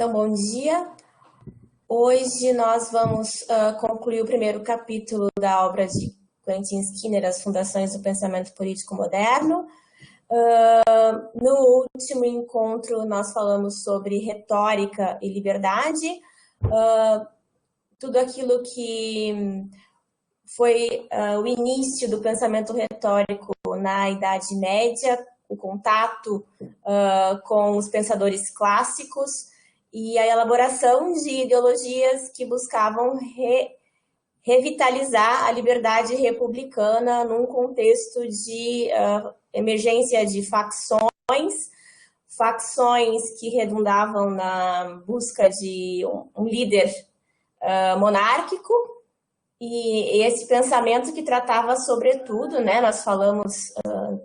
Então, bom dia. Hoje nós vamos concluir o primeiro capítulo da obra de Quentin Skinner, As Fundações do Pensamento Político Moderno. No último encontro, nós falamos sobre retórica e liberdade, tudo aquilo que foi o início do pensamento retórico na Idade Média, o contato com os pensadores clássicos e a elaboração de ideologias que buscavam revitalizar a liberdade republicana num contexto de emergência de facções que redundavam na busca de um líder monárquico, e esse pensamento que tratava sobretudo, né, nós falamos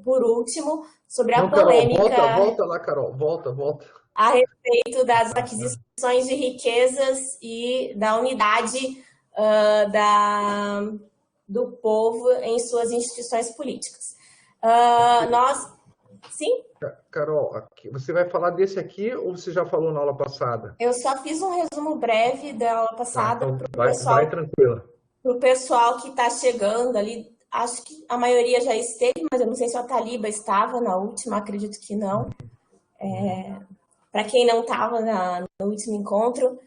por último, sobre a polêmica... Carol, volta lá, Carol, volta. A respeito das aquisições de riquezas e da unidade do povo em suas instituições políticas. Sim? Carol, você vai falar desse aqui ou você já falou na aula passada? Eu só fiz um resumo breve da aula passada. Tá, então vai tranquila. Para o pessoal que está chegando ali, acho que a maioria já esteve, mas eu não sei se a Taliba estava na última, acredito que não. Para quem não estava no último encontro,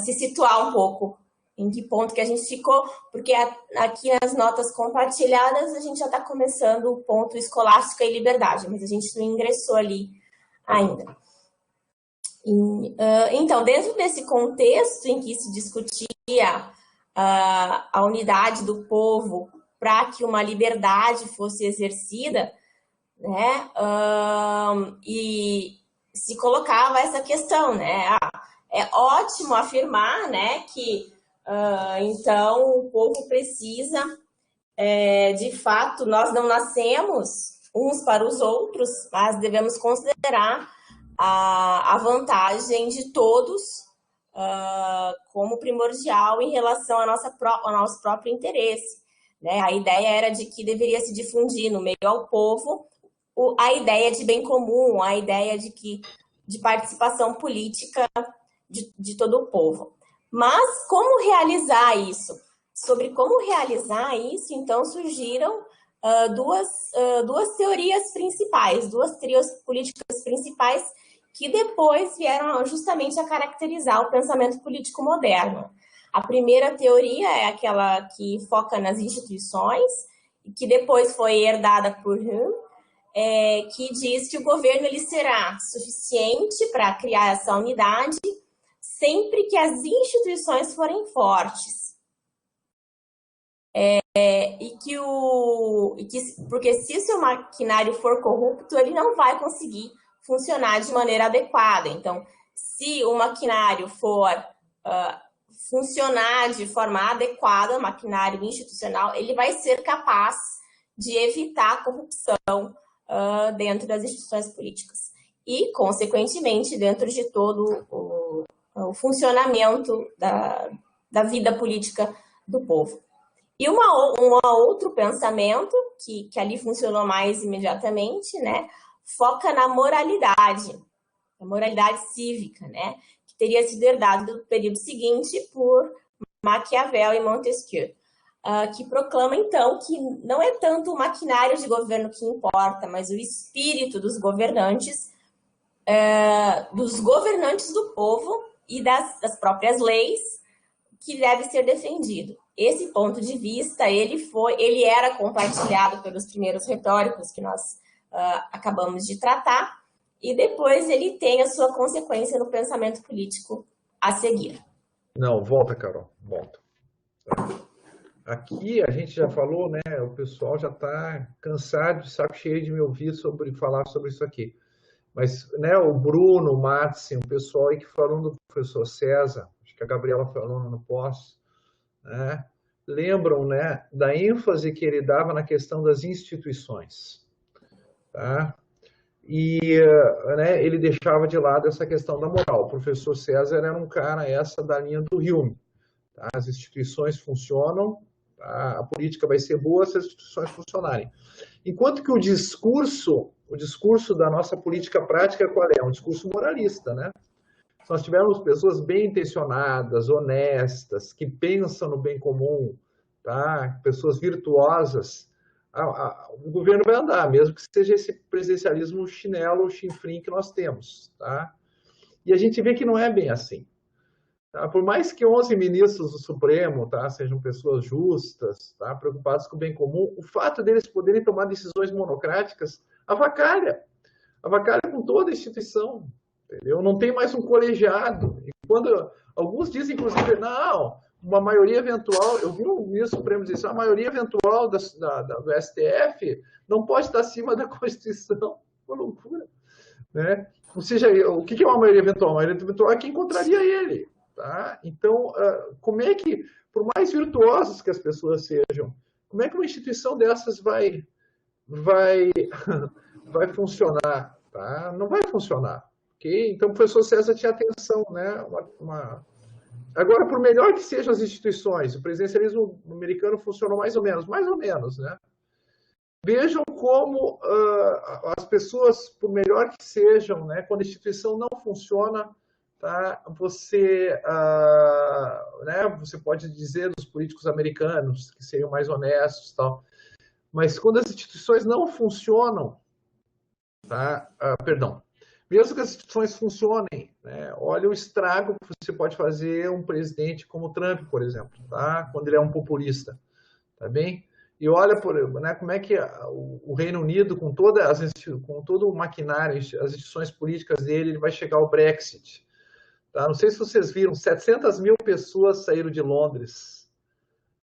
se situar um pouco em que ponto que a gente ficou, porque aqui nas notas compartilhadas a gente já está começando o ponto escolástica e liberdade, mas a gente não ingressou ali ainda. Então, dentro desse contexto em que se discutia a unidade do povo para que uma liberdade fosse exercida, né, e se colocava essa questão, né, é ótimo afirmar, né, que então o povo precisa, de fato, nós não nascemos uns para os outros, mas devemos considerar a vantagem de todos como primordial em relação ao nosso próprio interesse, né? A ideia era de que deveria se difundir no meio ao povo a ideia de bem comum, a ideia de participação política de todo o povo. Mas como realizar isso? Sobre como realizar isso, então surgiram duas teorias principais, duas teorias políticas principais que depois vieram justamente a caracterizar o pensamento político moderno. A primeira teoria é aquela que foca nas instituições, que depois foi herdada por Hume, que diz que o governo ele será suficiente para criar essa unidade sempre que as instituições forem fortes. Porque se o seu maquinário for corrupto, ele não vai conseguir funcionar de maneira adequada. Então, se o maquinário for funcionar de forma adequada, o maquinário institucional, ele vai ser capaz de evitar a corrupção dentro das instituições políticas. E, consequentemente, dentro de todo o funcionamento da vida política do povo. E um outro pensamento, que ali funcionou mais imediatamente, né, foca na moralidade, a moralidade cívica, né, que teria sido herdado do período seguinte por Maquiavel e Montesquieu, que proclama, então, que não é tanto o maquinário de governo que importa, mas o espírito dos governantes do povo e das próprias leis que deve ser defendido. Esse ponto de vista, ele era compartilhado pelos primeiros retóricos que nós acabamos de tratar, e depois ele tem a sua consequência no pensamento político a seguir. Não, volta, Carol, volta. Aqui a gente já falou, né, o pessoal já está cansado, de saco cheio de me ouvir falar sobre isso aqui. Mas, né, o Bruno, o Matson, o pessoal aí que falou do professor César, acho que a Gabriela falou no pós, né, lembram, né, da ênfase que ele dava na questão das instituições, tá? E né, ele deixava de lado essa questão da moral. O professor César era um cara da linha do Hume. Tá? As instituições funcionam, tá? A política vai ser boa se as instituições funcionarem. Enquanto que o discurso da nossa política prática qual é? Um discurso moralista, né? Se nós tivermos pessoas bem intencionadas, honestas, que pensam no bem comum, tá? Pessoas virtuosas, o governo vai andar, mesmo que seja esse presidencialismo chinelo ou chinfrim que nós temos, tá? E a gente vê que não é bem assim. Tá? Por mais que 11 ministros do Supremo, tá, sejam pessoas justas, tá, preocupadas com o bem comum, o fato deles poderem tomar decisões monocráticas avacalha com toda a instituição, entendeu? Não tem mais um colegiado. E quando alguns dizem, inclusive, não, uma maioria eventual, eu vi um ministro Supremo dizer, a maioria eventual do STF não pode estar acima da Constituição. Uma loucura, né? Ou seja, o que é uma maioria eventual? A maioria eventual é quem encontraria ele. Tá? Então, como é que, por mais virtuosas que as pessoas sejam, como é que uma instituição dessas vai funcionar? Tá? Não vai funcionar. Okay? Então, o professor César tinha atenção. Né? Agora, por melhor que sejam as instituições, o presidencialismo americano funcionou mais ou menos. Né? Vejam como as pessoas, por melhor que sejam, né, quando a instituição não funciona, tá? Né, você pode dizer dos políticos americanos que seriam mais honestos, tal, mas quando as instituições não funcionam, tá? Perdão, mesmo que as instituições funcionem, né, olha o estrago que você pode fazer um presidente como Trump, por exemplo, tá? Quando ele é um populista, tá bem? E olha né, como é que o Reino Unido, com todo o maquinário, as instituições políticas dele, ele vai chegar ao Brexit. Tá? Não sei se vocês viram, 700 mil pessoas saíram de Londres.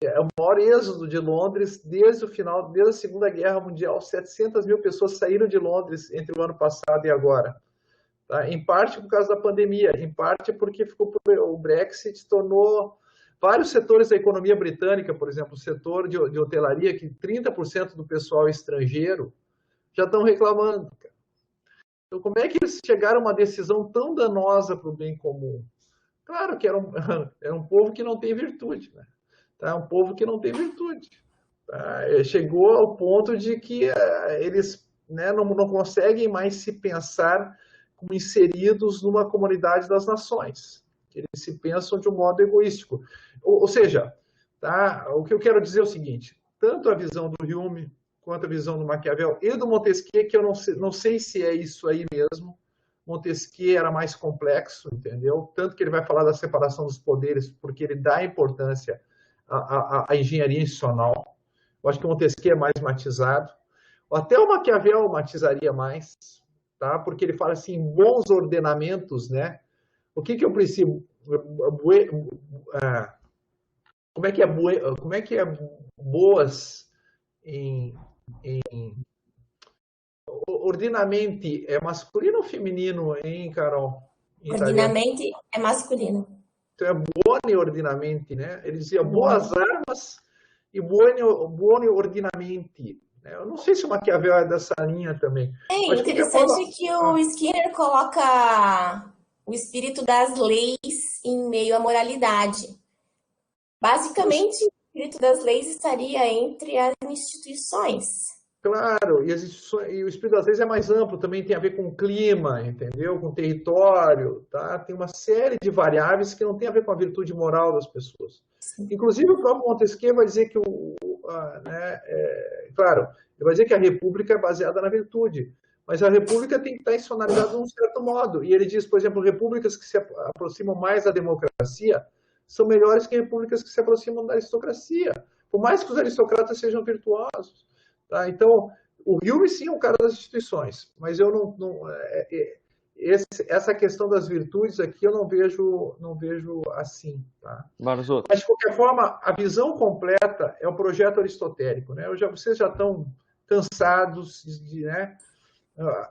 É o maior êxodo de Londres desde a Segunda Guerra Mundial. 700 mil pessoas saíram de Londres entre o ano passado e agora. Tá? Em parte por causa da pandemia, em parte porque o Brexit tornou vários setores da economia britânica, por exemplo, o setor de hotelaria, que 30% do pessoal é estrangeiro, já estão reclamando. Então, como é que eles chegaram a uma decisão tão danosa para o bem comum? Claro que era um povo que não tem virtude, né? Tá? Um povo que não tem virtude. Tá? Chegou ao ponto de que eles, né, não conseguem mais se pensar como inseridos numa comunidade das nações. Eles se pensam de um modo egoístico. Ou seja, tá? O que eu quero dizer é o seguinte, tanto a visão do Hume quanto a visão do Maquiavel e do Montesquieu, que eu não sei se é isso aí mesmo. Montesquieu era mais complexo, entendeu? Tanto que ele vai falar da separação dos poderes, porque ele dá importância à engenharia institucional. Eu acho que o Montesquieu é mais matizado. Até o Maquiavel matizaria mais, tá? Porque ele fala assim, bons ordenamentos, né? O que eu preciso? Como é que é boas em ordinamente é masculino ou feminino, hein, Carol? Ordinamente é masculino. Então é buone ordinamente, né? Ele dizia boas armas e buone ordinamente. Eu não sei se o Maquiavel é dessa linha também. É interessante que o Skinner coloca o espírito das leis em meio à moralidade. Basicamente, o espírito das leis estaria entre as instituições. Claro, e o espírito das leis é mais amplo, também tem a ver com o clima, entendeu? Com o território, tá? Tem uma série de variáveis que não tem a ver com a virtude moral das pessoas. Sim. Inclusive, o próprio Montesquieu vai dizer que, claro, ele vai dizer que a república é baseada na virtude, mas a república tem que estar institucionalizada de um certo modo. E ele diz, por exemplo, repúblicas que se aproximam mais da democracia são melhores que repúblicas que se aproximam da aristocracia, por mais que os aristocratas sejam virtuosos. Tá? Então, o Hume sim é um cara das instituições, mas eu essa questão das virtudes aqui eu não vejo assim. Tá? Mas, de qualquer forma, a visão completa é o projeto aristotélico. Né? Vocês já estão cansados né?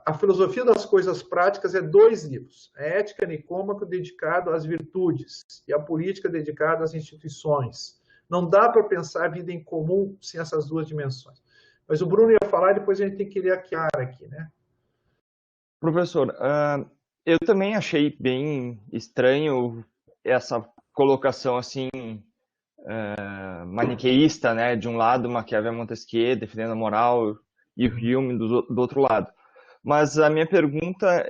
A filosofia das coisas práticas é 2 livros. A Ética Nicômaco, dedicado às virtudes, e a Política, dedicada às instituições. Não dá para pensar a vida em comum sem essas 2 dimensões. Mas o Bruno ia falar e depois a gente tem que ler a Chiara aqui, né? Professor, eu também achei bem estranho essa colocação assim maniqueísta, né? De um lado, Maquiavel e Montesquieu defendendo a moral e o Hume do outro lado. Mas a minha pergunta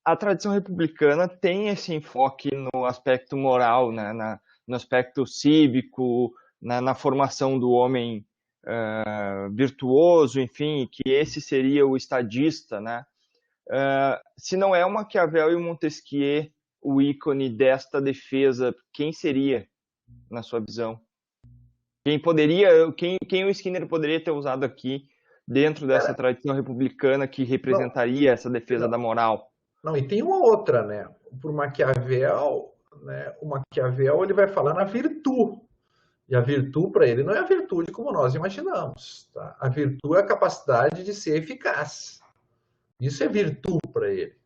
a tradição republicana tem esse enfoque no aspecto moral, né, no aspecto cívico, na formação do homem virtuoso, enfim, que esse seria o estadista, né? Se não é o Maquiavel e o Montesquieu o ícone desta defesa, quem seria, na sua visão? Quem o Skinner poderia ter usado aqui dentro dessa tradição republicana que representaria essa defesa da moral? Não, e tem uma outra, né? Por Maquiavel, né? O Maquiavel ele vai falar na virtude. E a virtude para ele não é a virtude como nós imaginamos. Tá? A virtude é a capacidade de ser eficaz. Isso é virtude para ele.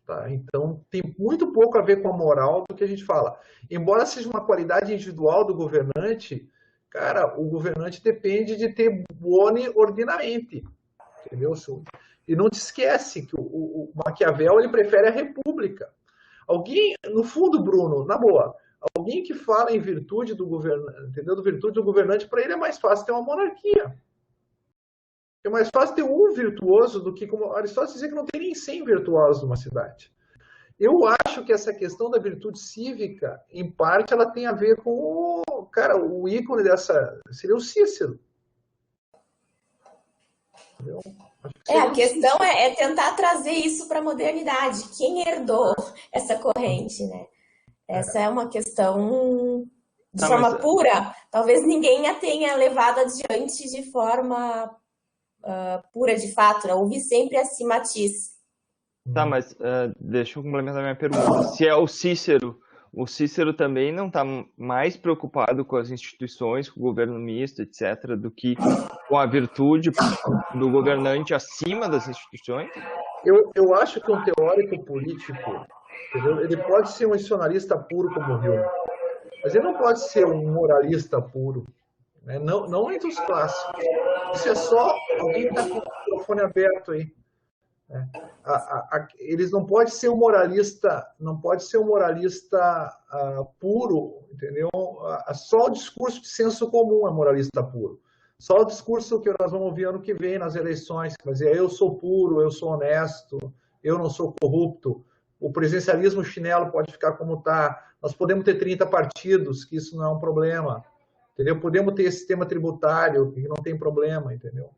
Tá? Então tem muito pouco a ver com a moral do que a gente fala. Embora seja uma qualidade individual do governante, cara, o governante depende de ter buoni ordinamento. Entendeu? E não te esquece que o Maquiavel ele prefere a república. Alguém, no fundo, Bruno, na boa, alguém que fala em virtude do governante, entendeu? Do virtude do governante, para ele é mais fácil ter uma monarquia. É mais fácil ter um virtuoso do que, como Aristóteles dizia, que não tem nem 100 virtuosos numa cidade. Eu acho que essa questão da virtude cívica, em parte, ela tem a ver com o ícone dessa seria o Cícero. Entendeu? A questão é tentar trazer isso para a modernidade. Quem herdou essa corrente, né? Essa é uma questão de forma pura. Talvez ninguém a tenha levado adiante de forma pura, de fato. Né? Houve sempre esse matiz. Tá, mas deixa eu complementar minha pergunta. Se é o Cícero também não está mais preocupado com as instituições, com o governo misto, etc., do que com a virtude do governante acima das instituições? Eu acho que um teórico político, entendeu? Ele pode ser um racionalista puro como o Hume, mas ele não pode ser um moralista puro, né? Não entre os clássicos. Isso é só alguém que está com o microfone aberto aí. Eles não podem ser um moralista, puro, entendeu? Só o discurso de senso comum é moralista puro. Só o discurso que nós vamos ouvir ano que vem nas eleições, que vai dizer eu sou puro, eu sou honesto, eu não sou corrupto. O presidencialismo chinelo pode ficar como está. Nós podemos ter 30 partidos, que isso não é um problema, entendeu? Podemos ter esse sistema tributário, que não tem problema, entendeu?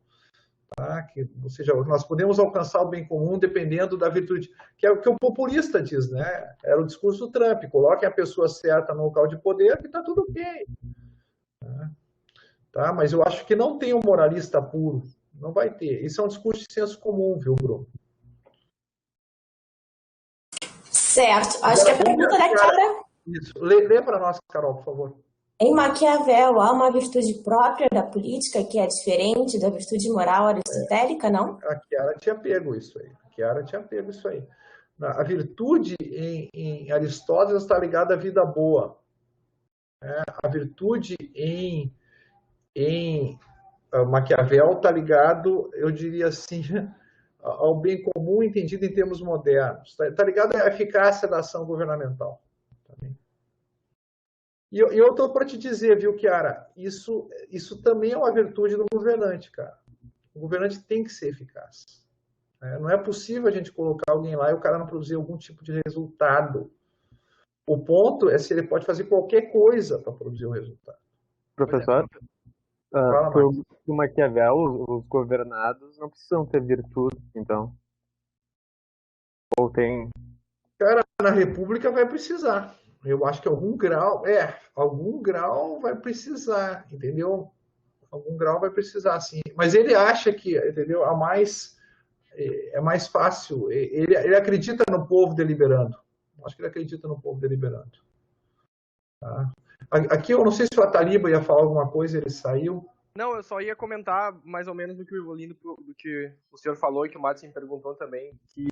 Tá? Ou seja, nós podemos alcançar o bem comum dependendo da virtude, que é o que o populista diz, né? Era o discurso do Trump, coloquem a pessoa certa no local de poder e está tudo ok. Tá? Mas eu acho que não tem um moralista puro, não vai ter. Isso é um discurso de senso comum, viu, Bruno? Certo. Acho que a pergunta da Carol... Isso. Lê para nós, Carol, por favor. Em Maquiavel, há uma virtude própria da política que é diferente da virtude moral aristotélica, não? A Chiara tinha pego isso aí. A virtude em Aristóteles está ligada à vida boa. A virtude em Maquiavel está ligado, eu diria assim, ao bem comum entendido em termos modernos. Está ligado à eficácia da ação governamental. E eu estou para te dizer, viu, Chiara, isso também é uma virtude do governante, cara. O governante tem que ser eficaz. Não é possível a gente colocar alguém lá e o cara não produzir algum tipo de resultado. O ponto é se ele pode fazer qualquer coisa para produzir um resultado. Professor, o Maquiavel, os governados não precisam ter virtude, então? Ou tem? Cara, na República vai precisar. Eu acho que algum grau vai precisar, entendeu? Algum grau vai precisar, sim. Mas ele acha que, entendeu? É mais fácil. Ele acredita no povo deliberando. Acho que ele acredita no povo deliberando. Tá? Aqui eu não sei se o Ataliba ia falar alguma coisa, ele saiu. Não, eu só ia comentar mais ou menos do que o senhor falou e que o Madsen perguntou também, que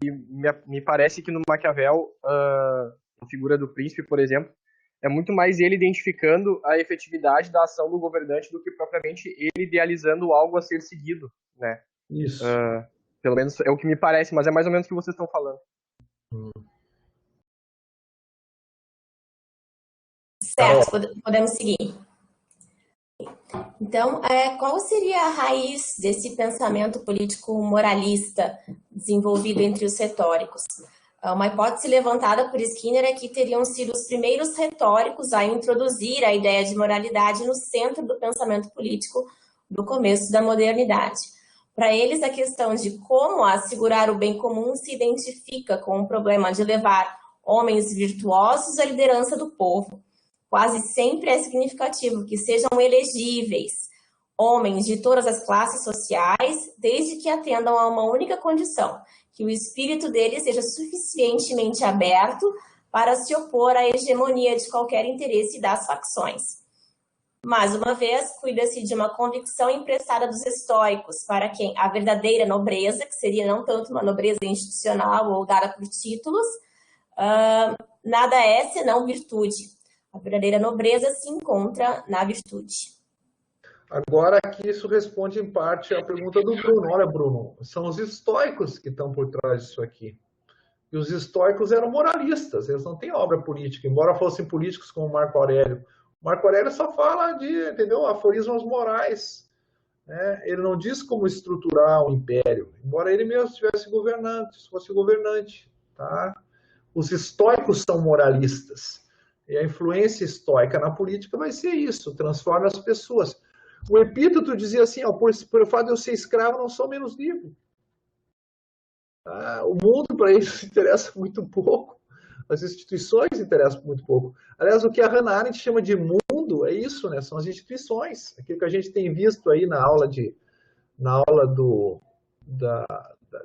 me parece que no Maquiavel, a figura do príncipe, por exemplo, é muito mais ele identificando a efetividade da ação do governante do que propriamente ele idealizando algo a ser seguido, né? Isso. Pelo menos é o que me parece, mas é mais ou menos o que vocês estão falando. Certo, podemos seguir. Então, qual seria a raiz desse pensamento político moralista desenvolvido entre os retóricos? Uma hipótese levantada por Skinner é que teriam sido os primeiros retóricos a introduzir a ideia de moralidade no centro do pensamento político do começo da modernidade. Para eles, a questão de como assegurar o bem comum se identifica com o problema de levar homens virtuosos à liderança do povo. Quase sempre é significativo que sejam elegíveis homens de todas as classes sociais, desde que atendam a uma única condição, que o espírito deles seja suficientemente aberto para se opor à hegemonia de qualquer interesse das facções. Mais uma vez, cuida-se de uma convicção emprestada dos estoicos, para quem a verdadeira nobreza, que seria não tanto uma nobreza institucional ou dada por títulos, nada é senão virtude. A verdadeira nobreza se encontra na virtude. Agora, aqui isso responde em parte à pergunta do Bruno. Olha, Bruno, são os estoicos que estão por trás disso aqui. E os estoicos eram moralistas, eles não têm obra política, embora fossem políticos como Marco Aurélio. Marco Aurélio só fala de, entendeu, aforismos morais. Né? Ele não diz como estruturar um império, embora ele mesmo estivesse governante, fosse governante. Tá? Os estoicos são moralistas. E a influência estoica na política vai ser isso, transforma as pessoas. O Epíteto dizia assim, ó, por fato de eu ser escravo, não sou menos livre. O mundo, para eles, interessa muito pouco. As instituições interessam muito pouco. Aliás, o que a Hannah Arendt chama de mundo é isso, né? São as instituições. Aquilo que a gente tem visto aí na aula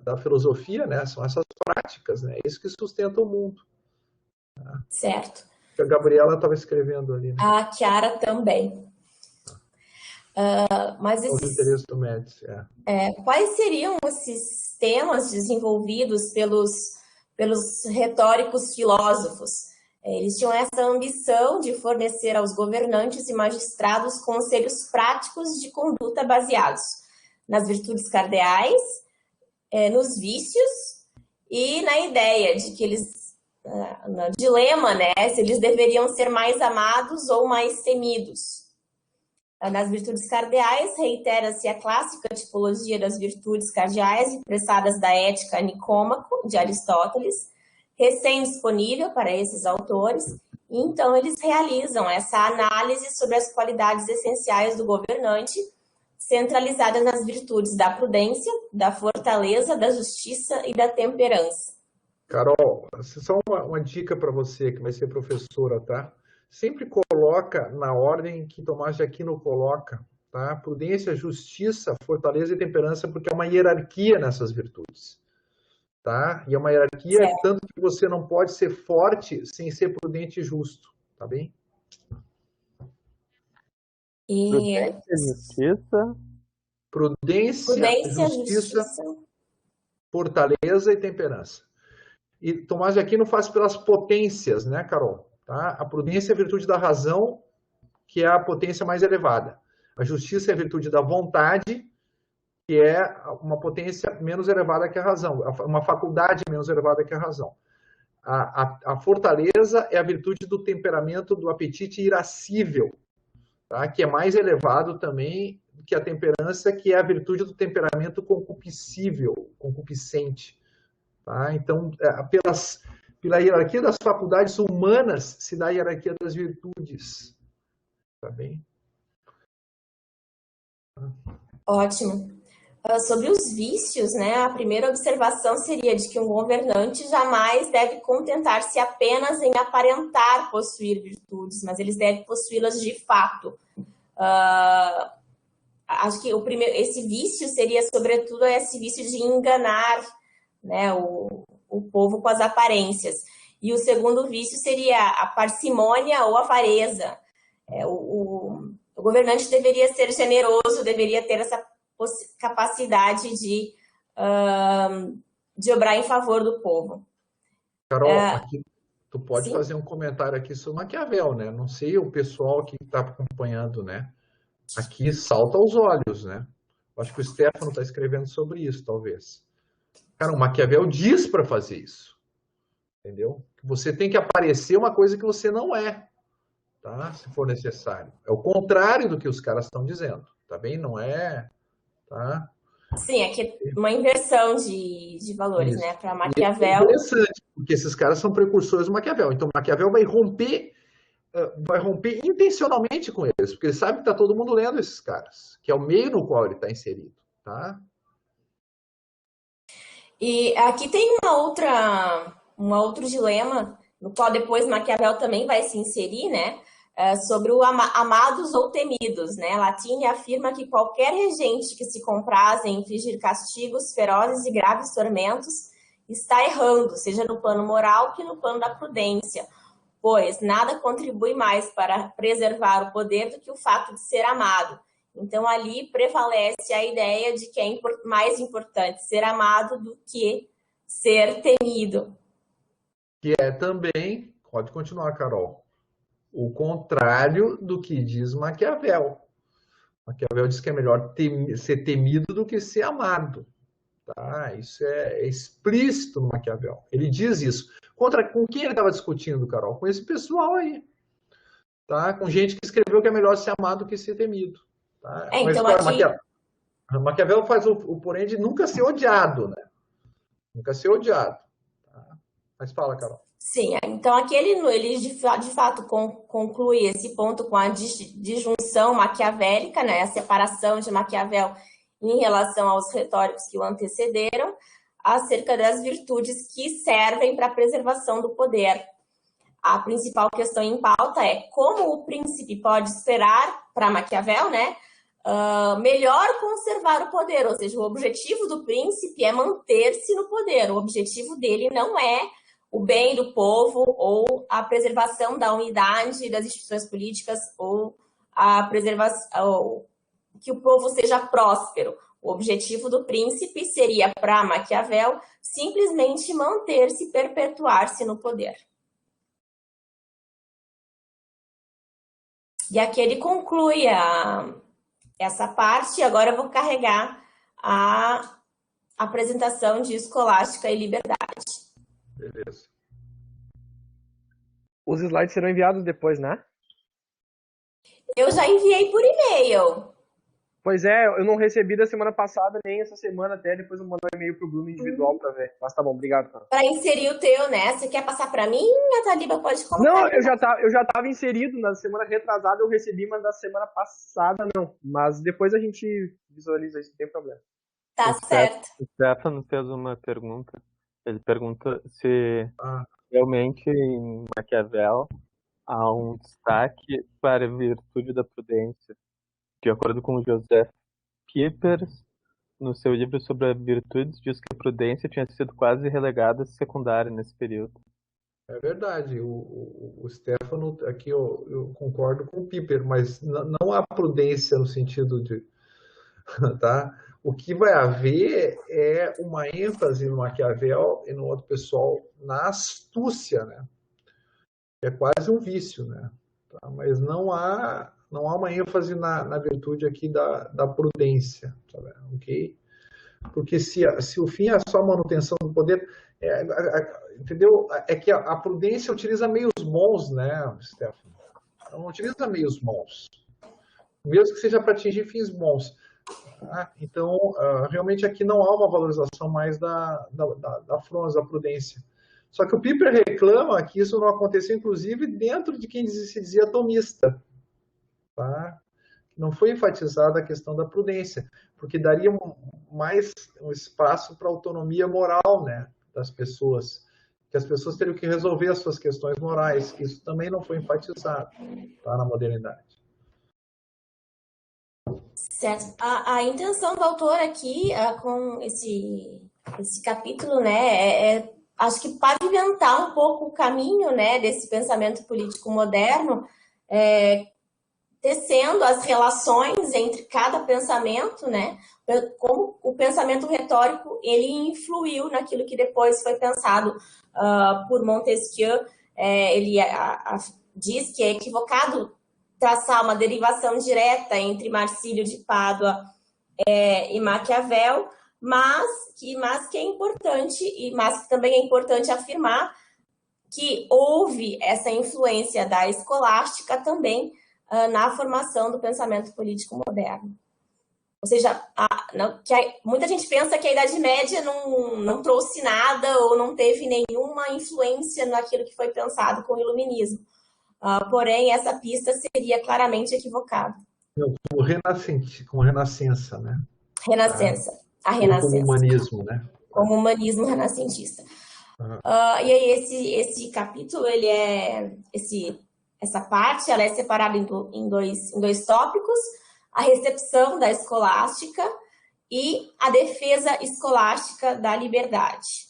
da filosofia, né? São essas práticas, né? É isso que sustenta o mundo. Certo. A Gabriela estava escrevendo ali. Né? A Chiara também. Mas os interesses do Médici, quais seriam esses temas desenvolvidos pelos retóricos filósofos? Eles tinham essa ambição de fornecer aos governantes e magistrados conselhos práticos de conduta baseados nas virtudes cardeais, nos vícios e na ideia de que eles, no dilema, né, se eles deveriam ser mais amados ou mais temidos. Nas virtudes cardeais, reitera-se a clássica tipologia das virtudes cardeais expressadas da Ética Nicômaco, de Aristóteles, recém-disponível para esses autores, e então eles realizam essa análise sobre as qualidades essenciais do governante, centralizadas nas virtudes da prudência, da fortaleza, da justiça e da temperança. Carol, só uma dica para você que vai ser professora, tá? Sempre coloca na ordem que Tomás de Aquino coloca, tá? Prudência, justiça, fortaleza e temperança, porque é uma hierarquia nessas virtudes, tá? E é uma hierarquia, tanto que você não pode ser forte sem ser prudente e justo, tá bem? Prudência, justiça. Prudência, justiça, fortaleza e temperança. E Tomás de Aquino faz pelas potências, né, Carol? Tá? A prudência é a virtude da razão, que é a potência mais elevada. A justiça é a virtude da vontade, que é uma potência menos elevada que a razão, uma faculdade menos elevada que a razão. A fortaleza é a virtude do temperamento, do apetite irascível, tá? Que é mais elevado também que a temperança, que é a virtude do temperamento concupiscível, concupiscente. Tá? Então, pela hierarquia das faculdades humanas, se dá a hierarquia das virtudes. Tá bem? Ótimo. Sobre os vícios, né, a primeira observação seria de que um governante jamais deve contentar-se apenas em aparentar possuir virtudes, mas eles devem possuí-las de fato. Acho que esse vício seria, sobretudo, esse vício de enganar, né, o povo com as aparências. E o segundo vício seria a parcimônia ou avareza. O governante deveria ser generoso, deveria ter essa capacidade de obrar em favor do povo. Carol, aqui, tu pode fazer um comentário aqui sobre Maquiavel, né? Não sei o pessoal que está acompanhando, né? Aqui salta aos olhos, né? Acho que o Stefano está escrevendo sobre isso, talvez. Cara, o Maquiavel diz para fazer isso. Entendeu? Que você tem que aparecer uma coisa que você não é. Tá? Se for necessário. É o contrário do que os caras estão dizendo. Tá bem? Não é... Tá? Sim, aqui é uma inversão de valores, Isso. né? Para É Maquiavel. interessante, porque esses caras são precursores do Maquiavel. Então, Maquiavel vai romper intencionalmente com eles, porque ele sabe que está todo mundo lendo esses caras, que é o meio no qual ele está inserido, tá? E aqui tem um outro dilema, no qual depois Maquiavel também vai se inserir, né? Sobre o amados ou temidos, né? Latine afirma que qualquer regente que se compraze em infligir castigos ferozes e graves tormentos está errando, seja no plano moral que no plano da prudência, pois nada contribui mais para preservar o poder do que o fato de ser amado. Então, ali prevalece a ideia de que é mais importante ser amado do que ser temido. Que é também, pode continuar, Carol, o contrário do que diz Maquiavel. Maquiavel diz que é melhor ser temido do que ser amado. Tá? Isso é explícito no Maquiavel. Ele diz isso. Com quem ele estava discutindo, Carol? Com esse pessoal aí. Tá? Com gente que escreveu que é melhor ser amado do que ser temido. Tá? Mas, Então claro, aqui... Maquiavel faz o porém de nunca ser odiado, né? Nunca ser odiado. Tá? Mas fala, Carol. Sim, então aqui ele de fato conclui esse ponto com a disjunção maquiavélica, né? A separação de Maquiavel em relação aos retóricos que o antecederam, acerca das virtudes que servem para a preservação do poder. A principal questão em pauta é como o príncipe pode esperar, para Maquiavel, né? Melhor conservar o poder, ou seja, o objetivo do príncipe é manter-se no poder, o objetivo dele não é o bem do povo ou a preservação da unidade das instituições políticas ou a preservação, que o povo seja próspero. O objetivo do príncipe seria, para Maquiavel, simplesmente manter-se, perpetuar-se no poder. E aqui ele conclui essa parte, e agora eu vou carregar a apresentação de Escolástica e Liberdade. Beleza. Os slides serão enviados depois, né? Eu já enviei por e-mail. Pois é, eu não recebi da semana passada, nem essa semana até, depois eu mando um e-mail pro Bruno individual pra ver. Mas tá bom, obrigado. Para inserir o teu, né? Você quer passar para mim? A Taliba pode colocar. Não, eu já tava inserido, na semana retrasada eu recebi, mas da semana passada não. Mas depois a gente visualiza isso, não tem problema. Tá certo. O Stefano fez uma pergunta. Ele pergunta se realmente em Maquiavel há um destaque para a virtude da prudência. De acordo com Joseph Pieper, no seu livro sobre as virtudes, diz que a prudência tinha sido quase relegada a secundária nesse período. É verdade. O Stefano, aqui eu concordo com o Piper, mas não há prudência no sentido de... Tá? O que vai haver é uma ênfase no Maquiavel e no outro pessoal na astúcia, né? É quase um vício, né? Tá? Mas não há uma ênfase na virtude aqui da prudência, sabe? Ok? Porque se o fim é só a manutenção do poder, entendeu? É que a prudência utiliza meios bons, né, Stefano? Não utiliza meios bons, mesmo que seja para atingir fins bons. Tá? Então, realmente aqui não há uma valorização mais da fronza, da prudência. Só que o Piper reclama que isso não aconteceu, inclusive, dentro de quem se dizia atomista. Tá? Não foi enfatizada a questão da prudência, porque daria mais um espaço para a autonomia moral, né, das pessoas, que as pessoas teriam que resolver as suas questões morais, que isso também não foi enfatizado, tá, na modernidade. Certo. A intenção do autor aqui, com esse capítulo, né, acho que pavimentar um pouco o caminho, né, desse pensamento político moderno, tecendo as relações entre cada pensamento, né, como o pensamento retórico ele influiu naquilo que depois foi pensado por Montesquieu. Ele diz que é equivocado traçar uma derivação direta entre Marcílio de Pádua e Maquiavel, mas que é importante, mas que também é importante afirmar que houve essa influência da escolástica também na formação do pensamento político moderno. Ou seja, muita gente pensa que a Idade Média não trouxe nada ou não teve nenhuma influência naquilo que foi pensado com o Iluminismo. Porém, essa pista seria claramente equivocada. Com Renascença, né? Renascença. A Renascença. Como humanismo, né? Como humanismo renascentista. E aí, esse capítulo, essa parte, ela é separada em dois tópicos: a recepção da escolástica e a defesa escolástica da liberdade.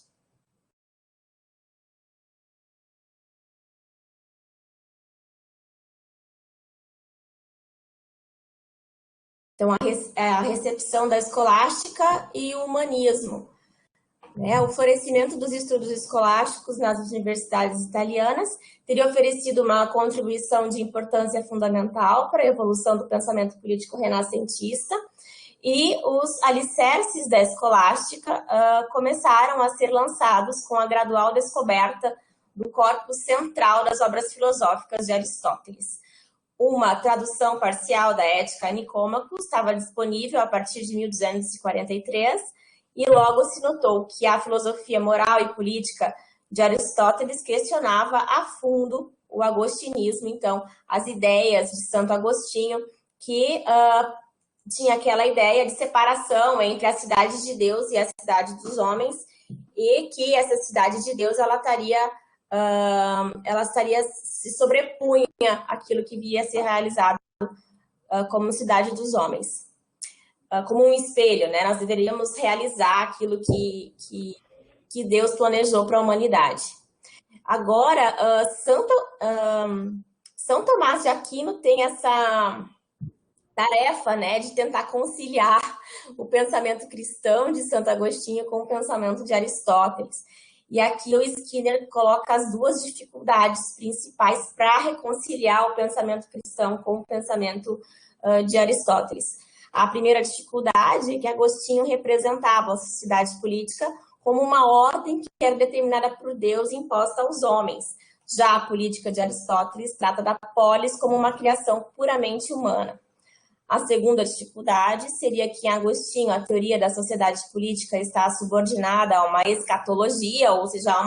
Então, a recepção da escolástica e o humanismo. O florescimento dos estudos escolásticos nas universidades italianas teria oferecido uma contribuição de importância fundamental para a evolução do pensamento político renascentista, e os alicerces da escolástica começaram a ser lançados com a gradual descoberta do corpus central das obras filosóficas de Aristóteles. Uma tradução parcial da Ética Nicômaco estava disponível a partir de 1243, e logo se notou que a filosofia moral e política de Aristóteles questionava a fundo o agostinismo. Então, as ideias de Santo Agostinho, que tinha aquela ideia de separação entre a cidade de Deus e a cidade dos homens, e que essa cidade de Deus ela estaria se sobrepunha àquilo que via ser realizado como cidade dos homens. Como um espelho, né? Nós deveríamos realizar aquilo que Deus planejou para a humanidade. Agora, São Tomás de Aquino tem essa tarefa, né, de tentar conciliar o pensamento cristão de Santo Agostinho com o pensamento de Aristóteles. E aqui o Skinner coloca as duas dificuldades principais para reconciliar o pensamento cristão com o pensamento de Aristóteles. A primeira dificuldade é que Agostinho representava a sociedade política como uma ordem que era determinada por Deus e imposta aos homens. Já a política de Aristóteles trata da polis como uma criação puramente humana. A segunda dificuldade seria que em Agostinho a teoria da sociedade política está subordinada a uma escatologia, ou seja, a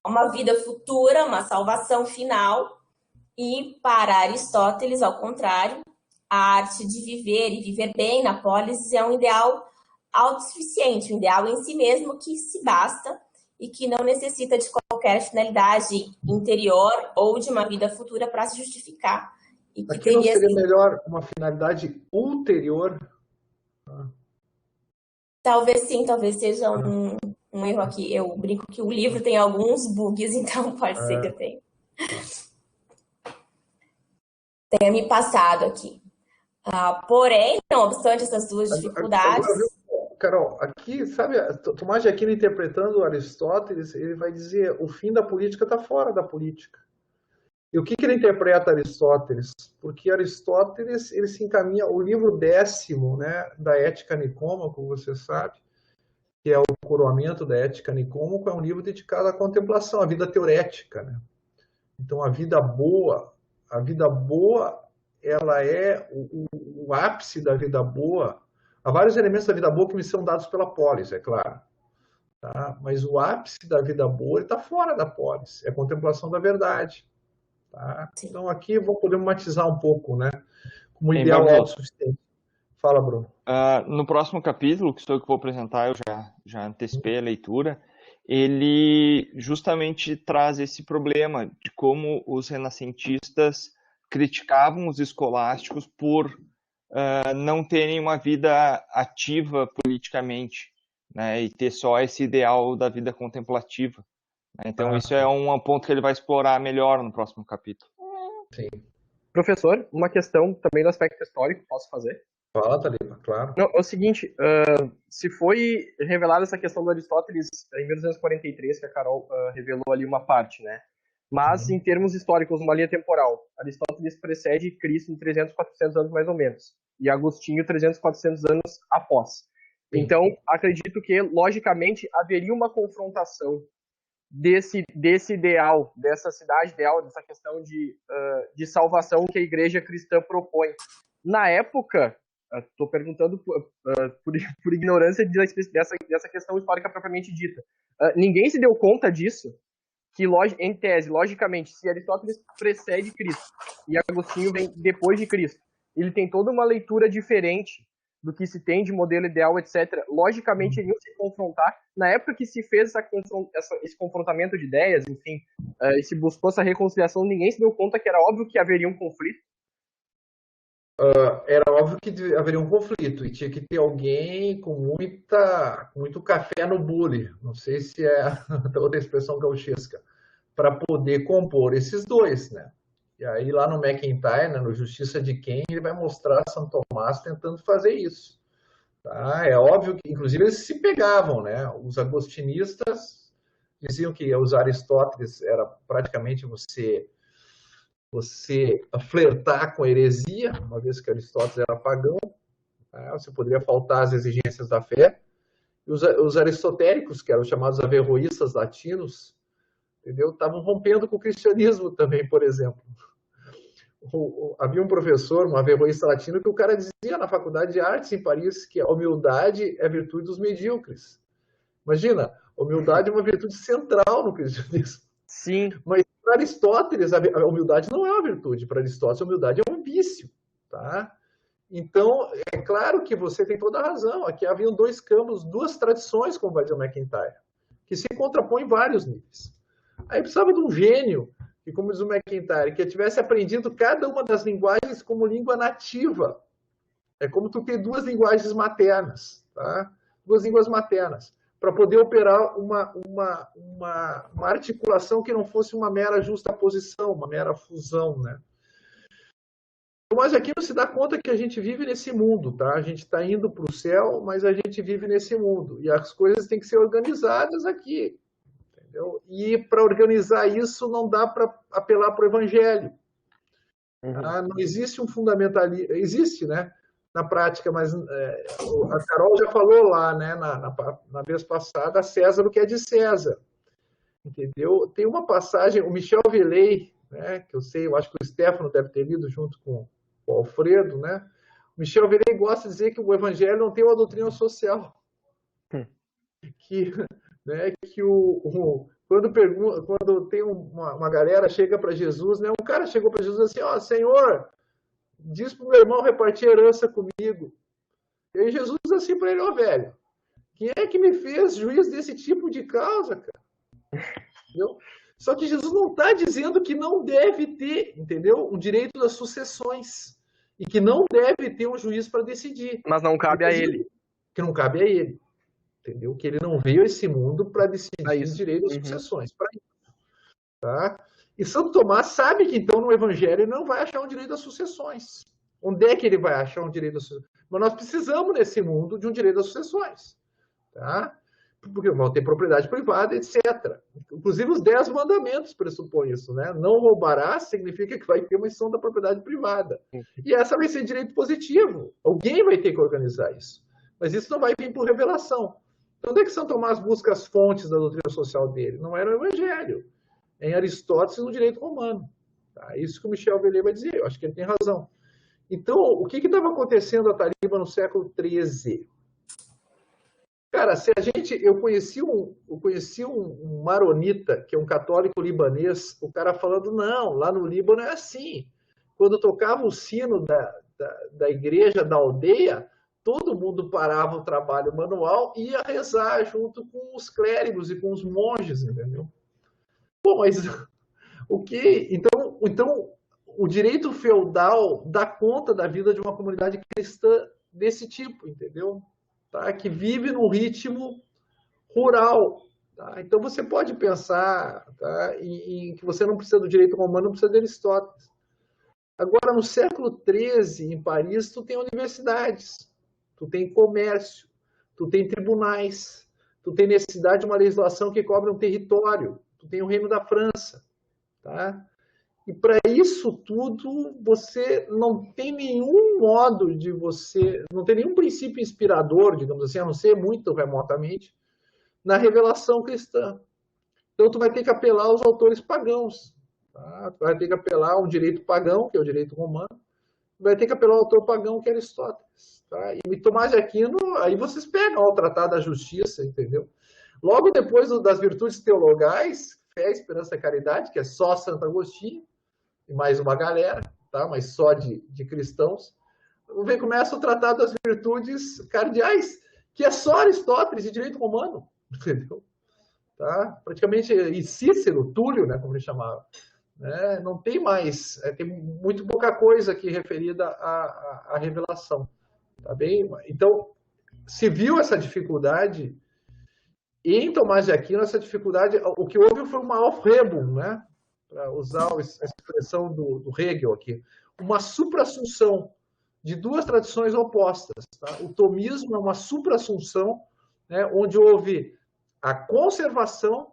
uma vida futura, uma salvação final, e para Aristóteles, ao contrário, a arte de viver e viver bem na polis é um ideal autossuficiente, um ideal em si mesmo que se basta e que não necessita de qualquer finalidade interior ou de uma vida futura para se justificar. E que aqui não seria melhor uma finalidade ulterior? Talvez sim, talvez seja um erro aqui. Eu brinco que o livro tem alguns bugs, então pode ser que eu tenha me passado aqui. Porém, não obstante essas duas dificuldades... Carol, aqui, sabe, Tomás de Aquino interpretando Aristóteles, ele vai dizer o fim da política está fora da política. E o que ele interpreta Aristóteles? Porque Aristóteles ele se encaminha, o livro 10º, né, da Ética Nicômaco, você sabe, que é o coroamento da Ética Nicômaco, é um livro dedicado à contemplação, à vida teorética, né? Então, a vida boa, ela é o ápice da vida boa. Há vários elementos da vida boa que me são dados pela polis, é claro. Tá? Mas o ápice da vida boa está fora da polis, é a contemplação da verdade. Tá? Então, aqui vou poder matizar um pouco, né? Como ideal autossuficiente. Fala, Bruno. No próximo capítulo, que sou eu que vou apresentar, eu já antecipei a leitura, ele justamente traz esse problema de como os renascentistas criticavam os escolásticos por não terem uma vida ativa politicamente, né, e ter só esse ideal da vida contemplativa. Então, isso é um ponto que ele vai explorar melhor no próximo capítulo. Sim. Professor, uma questão também do aspecto histórico, posso fazer? Fala, Taliba, claro. Não, é o seguinte, se foi revelada essa questão do Aristóteles em 1243, que a Carol revelou ali uma parte, né? Mas, em termos históricos, uma linha temporal, Aristóteles precede Cristo em 300, 400 anos mais ou menos, e Agostinho 300, 400 anos após. Sim. Então, acredito que, logicamente, haveria uma confrontação desse ideal, dessa cidade ideal, dessa questão de salvação que a igreja cristã propõe. Na época, Estou perguntando por ignorância dessa questão histórica propriamente dita. Ninguém se deu conta disso, que em tese, logicamente, se Aristóteles precede Cristo e Agostinho vem depois de Cristo, ele tem toda uma leitura diferente do que se tem de modelo ideal, etc. Logicamente, eles iam se confrontar. Na época que se fez esse confrontamento de ideias, enfim, e se buscou essa reconciliação, ninguém se deu conta que era óbvio que haveria um conflito. Era óbvio que haveria um conflito e tinha que ter alguém com muito café no bule, não sei se é outra expressão gauchesca, para poder compor esses dois, né? E aí lá no MacIntyre, né, no Justiça de Quem, ele vai mostrar São Tomás tentando fazer isso. Tá? É óbvio que, inclusive, eles se pegavam, né? Os agostinistas diziam que os Aristóteles era praticamente você flertar com a heresia, uma vez que Aristóteles era pagão, né? Você poderia faltar às exigências da fé. E os aristotéricos, que eram chamados averroístas latinos, entendeu? Estavam rompendo com o cristianismo também, por exemplo. Havia um professor, um averroísta latino, que o cara dizia na Faculdade de Artes em Paris que a humildade é a virtude dos medíocres. Imagina, a humildade é uma virtude central no cristianismo. Sim. Mas para Aristóteles, a humildade não é uma virtude. Para Aristóteles, a humildade é um vício. Tá? Então, é claro que você tem toda a razão. Aqui haviam dois campos, duas tradições, como vai dizer o MacIntyre, que se contrapõem em vários níveis. Aí precisava de um gênio, que, como diz o MacIntyre, que tivesse aprendido cada uma das linguagens como língua nativa. É como tu ter duas linguagens maternas, tá? Duas línguas maternas, para poder operar uma articulação que não fosse uma mera justaposição, uma mera fusão, né? Mas aqui não se dá conta que a gente vive nesse mundo, tá? A gente está indo para o céu, mas a gente vive nesse mundo. E as coisas têm que ser organizadas aqui. Entendeu? E para organizar isso não dá para apelar para o evangelho. Não existe um fundamentalismo, existe, né, na prática, mas a Carol já falou lá, né, na vez passada, César o que é de César. Entendeu? Tem uma passagem, o Michel Velay, né, que eu acho que o Stefano deve ter lido junto com o Alfredo, né? O Michel Velay gosta de dizer que o evangelho não tem uma doutrina social. Que quando tem uma galera chega para Jesus, né? Um cara chegou para Jesus assim, ó, Senhor, diz para o meu irmão repartir herança comigo. E aí Jesus diz assim para ele, ó, velho, quem é que me fez juiz desse tipo de causa, cara? Entendeu? Só que Jesus não está dizendo que não deve ter, entendeu? Um direito das sucessões e que não deve ter um juiz para decidir. Mas não cabe a ele. Que não cabe a ele. Entendeu? Que ele não veio a esse mundo para decidir os direitos das sucessões. Tá? E Santo Tomás sabe que, então, no Evangelho ele não vai achar um direito das sucessões. Onde é que ele vai achar um direito das sucessões? Mas nós precisamos, nesse mundo, de um direito das sucessões. Tá? Porque vão ter propriedade privada, etc. Inclusive, os 10 mandamentos pressupõem isso. Né? Não roubarás significa que vai ter uma extinção da propriedade privada. E essa vai ser direito positivo. Alguém vai ter que organizar isso. Mas isso não vai vir por revelação. Então, onde é que São Tomás busca as fontes da doutrina social dele? Não era no Evangelho. É em Aristóteles e no direito romano. Tá? Isso que o Michel Velay vai dizer. Eu acho que ele tem razão. Então, o que estava acontecendo a Tariba no século XIII? Cara, eu conheci um maronita, que é um católico libanês, o cara falando, não, lá no Líbano é assim. Quando tocava o sino da igreja, da aldeia, todo mundo parava o trabalho manual e ia rezar junto com os clérigos e com os monges, entendeu? Pô, mas o que? Então, o direito feudal dá conta da vida de uma comunidade cristã desse tipo, entendeu? Tá? Que vive num ritmo rural. Tá? Então, você pode pensar, tá, em que você não precisa do direito romano, não precisa de Aristóteles. Agora, no século XIII, em Paris, tu tem universidades, tu tem comércio, tu tem tribunais, tu tem necessidade de uma legislação que cobre um território, tu tem o Reino da França. Tá? E para isso tudo, você não tem nenhum modo de não tem nenhum princípio inspirador, digamos assim, a não ser muito remotamente, na revelação cristã. Então, tu vai ter que apelar aos autores pagãos. Tá? Tu vai ter que apelar a um direito pagão, que é o direito romano, vai ter que apelar ao autor pagão, que é Aristóteles. Tá? E Tomás de Aquino, aí vocês pegam o Tratado da Justiça, entendeu? Logo depois das virtudes teologais, fé, esperança e caridade, que é só Santo Agostinho, e mais uma galera, tá? Mas só de cristãos. Começa o Tratado das Virtudes Cardeais, que é só Aristóteles e direito romano, entendeu? Tá? Praticamente, e Cícero, Túlio, né, como ele chamava. Né? Não tem mais, tem muito pouca coisa aqui referida à revelação. Tá bem? Então, se viu essa dificuldade, e em Tomás de Aquino, essa dificuldade, o que houve foi uma aufhebung, né? Para usar a expressão do Hegel aqui, uma supra-assunção de duas tradições opostas. Tá? O tomismo é uma supra-assunção, né, onde houve a conservação,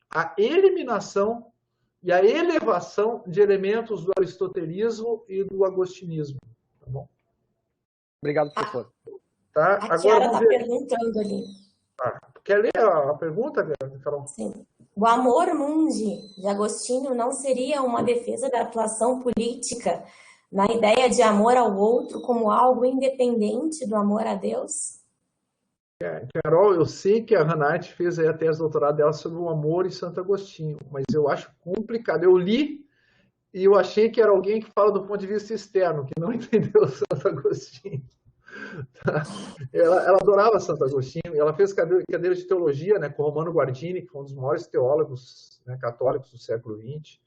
a eliminação e a elevação de elementos do aristotelismo e do agostinismo. Tá bom? Obrigado, professor. Tá? A Chiara está perguntando ali. Quer ler a pergunta, Carol? Sim. O amor mundi de Agostinho não seria uma defesa da atuação política na ideia de amor ao outro como algo independente do amor a Deus? Carol, eu sei que a Hannah fez aí a tese de doutorado dela sobre o amor em Santo Agostinho, mas eu acho complicado. Eu li e eu achei que era alguém que fala do ponto de vista externo, que não entendeu Santo Agostinho. Tá? Ela adorava Santo Agostinho, ela fez cadeira de teologia, né, com Romano Guardini, que foi um dos maiores teólogos, né, católicos do século XX,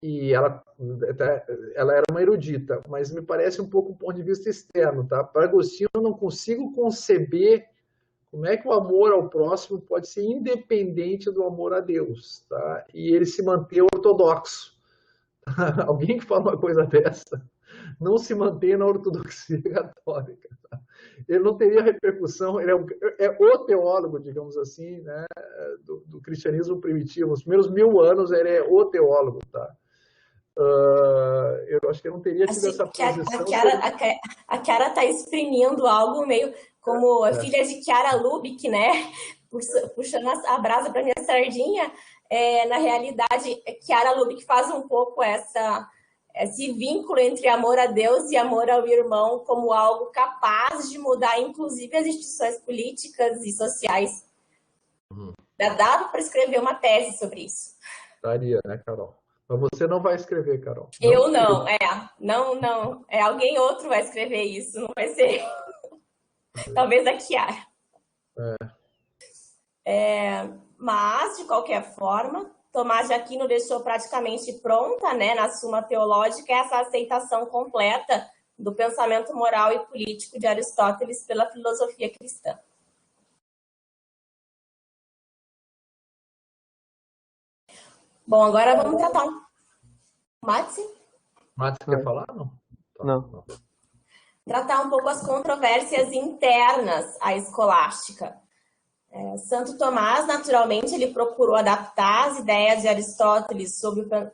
e ela era uma erudita, mas me parece um pouco do ponto de vista externo. Tá? Para Agostinho, eu não consigo conceber como é que o amor ao próximo pode ser independente do amor a Deus, tá? E ele se manter ortodoxo. Alguém que fala uma coisa dessa não se mantém na ortodoxia católica. Tá? Ele não teria repercussão, ele é o teólogo, digamos assim, né, do cristianismo primitivo. Os primeiros 1000 anos ele é o teólogo. Tá? Eu acho que eu não teria tido essa posição. A Chiara está exprimindo algo meio como a filha de Chiara Lubick, né? Puxando a brasa para minha sardinha. Na realidade, Chiara Lubick faz um pouco esse vínculo entre amor a Deus e amor ao irmão como algo capaz de mudar, inclusive, as instituições políticas e sociais. Dá para escrever uma tese sobre isso. Daria, né, Carol? Mas você não vai escrever, Carol. Eu não, não. Alguém outro vai escrever isso, não vai ser. Talvez a Chiara. Mas, de qualquer forma, Tomás de Aquino deixou praticamente pronta, né, na Suma Teológica, essa aceitação completa do pensamento moral e político de Aristóteles pela filosofia cristã. Bom, agora vamos tratar Matsi? Matsi quer falar? Não. Não. Tratar um pouco as controvérsias internas à escolástica. Santo Tomás, naturalmente, ele procurou adaptar as ideias de Aristóteles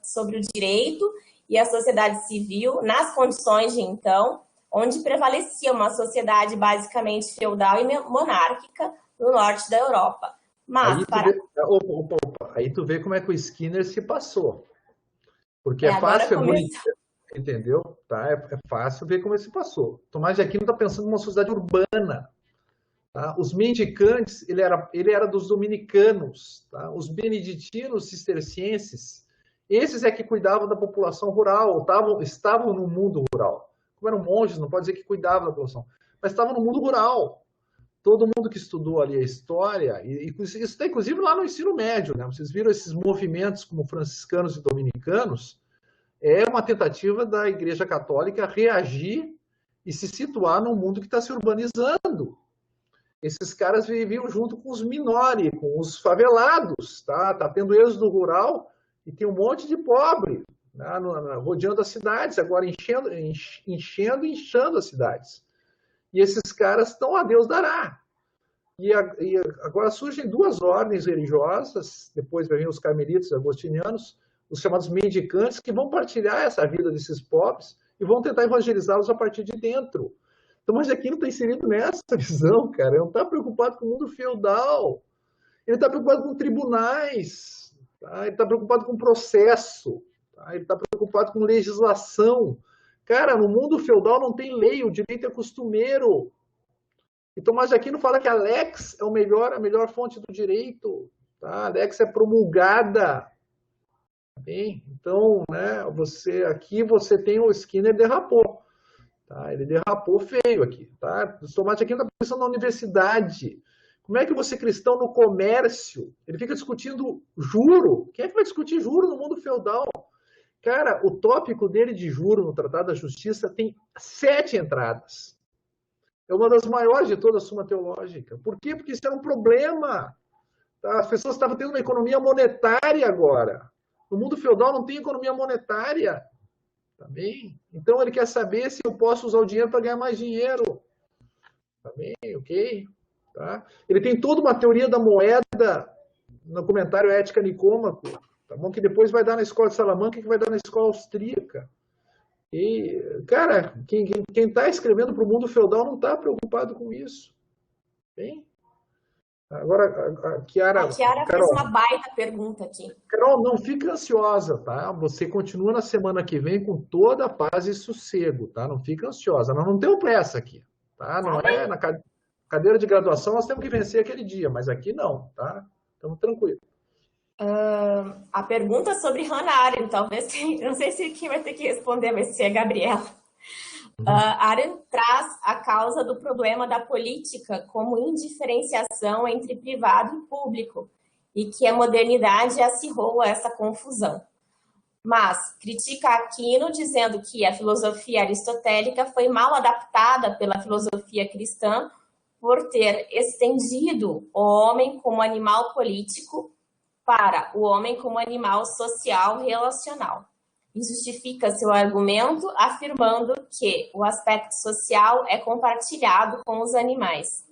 sobre o direito e a sociedade civil nas condições de então, onde prevalecia uma sociedade basicamente feudal e monárquica no norte da Europa. Mas aí tu vê como é que o Skinner se passou. Porque é fácil, entendeu? Tá? É fácil ver como ele se passou. Tomás de Aquino está pensando numa sociedade urbana. Tá? Os mendicantes, ele era dos dominicanos. Tá? Os beneditinos cistercienses, esses é que cuidavam da população rural, estavam no mundo rural. Como eram monges, não pode dizer que cuidavam da população, mas estavam no mundo rural. Todo mundo que estudou ali a história, e isso está inclusive lá no ensino médio, né? Vocês viram esses movimentos como franciscanos e dominicanos, é uma tentativa da Igreja Católica reagir e se situar num mundo que está se urbanizando. Esses caras viviam junto com os minori, com os favelados, tá? Tá tendo êxodo rural e tem um monte de pobre, né? Rodeando as cidades, agora enchendo e inchando as cidades. E esses caras estão a Deus dará. E agora surgem duas ordens religiosas, depois vai vir os carmelitas agostinianos, os chamados mendicantes, que vão partilhar essa vida desses pobres e vão tentar evangelizá-los a partir de dentro. Então, mas aqui não está inserido nessa visão, cara. Ele não está preocupado com o mundo feudal. Ele está preocupado com tribunais. Tá? Ele está preocupado com processo. Tá? Ele está preocupado com legislação. Cara, no mundo feudal não tem lei, o direito é costumeiro. E Tomás de Aquino fala que a lex é a melhor fonte do direito. Tá? A lex é promulgada. Bem, então, né, aqui você tem o Skinner derrapou. Tá? Ele derrapou feio aqui. Tá? O Tomás de Aquino está pensando na universidade. Como é que você, cristão no comércio, ele fica discutindo juro? Quem é que vai discutir juro no mundo feudal? Cara, o tópico dele de juro no Tratado da Justiça tem 7 entradas. É uma das maiores de toda a Suma Teológica. Por quê? Porque isso era um problema. Tá? As pessoas estavam tendo uma economia monetária agora. No mundo feudal não tem economia monetária. Tá bem? Então ele quer saber se eu posso usar o dinheiro para ganhar mais dinheiro. Tá bem? Ok? Tá? Ele tem toda uma teoria da moeda no comentário Ética Nicômaco. Tá bom? Que depois vai dar na escola de Salamanca, que vai dar na escola austríaca. E, cara, quem está escrevendo para o mundo feudal não está preocupado com isso. Bem? Agora, a Chiara fez uma baita pergunta aqui. Carol, não fica ansiosa, tá? Você continua na semana que vem com toda a paz e sossego, tá? Não fica ansiosa. Nós não temos pressa aqui, tá? Não é na cadeira de graduação, nós temos que vencer aquele dia, mas aqui não, tá? Estamos tranquilos. A pergunta sobre Hannah Arendt, talvez, não sei se quem vai ter que responder, vai ser a Gabriela. Arendt traz a causa do problema da política como indiferenciação entre privado e público, e que a modernidade acirrou essa confusão. Mas critica Aquino dizendo que a filosofia aristotélica foi mal adaptada pela filosofia cristã por ter estendido o homem como animal político para o homem como animal social relacional. E justifica seu argumento afirmando que o aspecto social é compartilhado com os animais.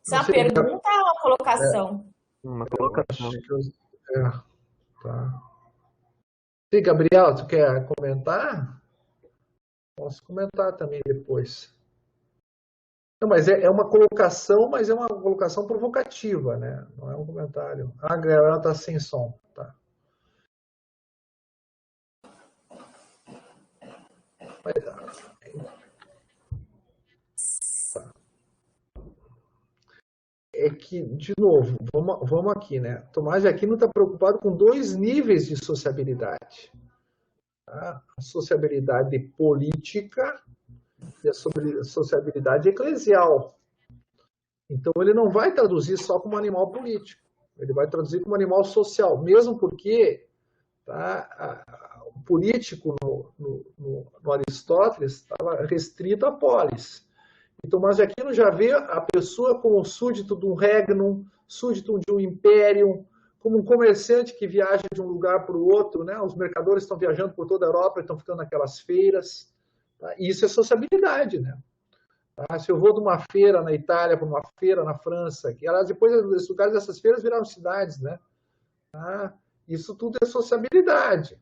Isso é uma pergunta ou uma colocação? Uma colocação. Tá. E, Gabriel, tu quer comentar? Posso comentar também depois. Não, mas é uma colocação, mas é uma colocação provocativa, né? Não é um comentário. A Gabriela está sem som. Tá. É que, de novo, vamos aqui, né? Tomás de Aquino está preocupado com 2 níveis de sociabilidade. Tá? A sociabilidade política e a sociabilidade eclesial. Então, ele não vai traduzir só como animal político. Ele vai traduzir como animal social, mesmo porque o político no Aristóteles estava restrito à polis. E Tomás de Aquino já vê a pessoa como súdito de um regnum, súdito de um império, como um comerciante que viaja de um lugar para o outro, né? Os mercadores estão viajando por toda a Europa, estão ficando naquelas feiras. Tá? E isso é sociabilidade, né? Tá? Se eu vou de uma feira na Itália para uma feira na França, que elas depois os lugares dessas feiras viraram cidades, né? Tá? Isso tudo é sociabilidade.